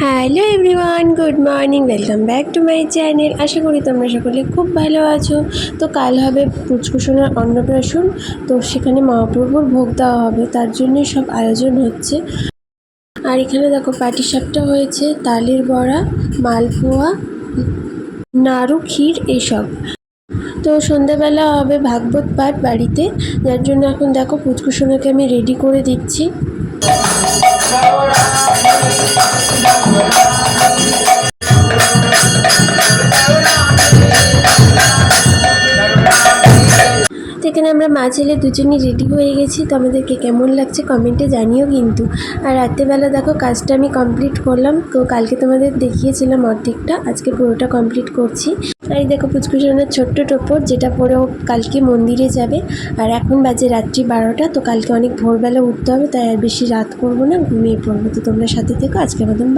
Hello everyone, good morning, welcome back to my channel. আশা করি তোমরা সকলে খুব ভালো আছো। তো কাল হবে পুচকুসোনার অন্নপ্রাশন, তো সেখানে মহাপ্রভুর ভোগ দেওয়া হবে, তার জন্যই সব আয়োজন হচ্ছে। আর এখানে দেখো পাটিসাপটা হয়েছে, তালের বড়া, মালপোয়া, নাড়ু, ক্ষীর এসব। তো সন্ধ্যাবেলা হবে ভাগবত পাঠ বাড়িতে, যার জন্য এখন দেখো পুচকুসোনাকে আমি রেডি করে দিচ্ছি। এখানে আমরা মা ছেলে দুজনই রেডি হয়ে গেছি। তো আমাদেরকে কেমন লাগছে কমেন্টে জানিও কিন্তু। আর রাত্রেবেলা দেখো কাজটা আমি কমপ্লিট করলাম। তো কালকে তোমাদের দেখিয়েছিলাম অর্ধেকটা, আজকে পুরোটা কমপ্লিট করছি। আর এই দেখো পুচকুসোনার ছোট্ট টোপর, যেটা পরে ও কালকে মন্দিরে যাবে। আর এখন বাজে রাত্রি 12টা। তো কালকে অনেক ভোরবেলা উঠতে হবে, তাই আর বেশি রাত করবো না, ঘুমিয়ে পড়বো। তো তোমরা সাথে থেকো। আজকের মতন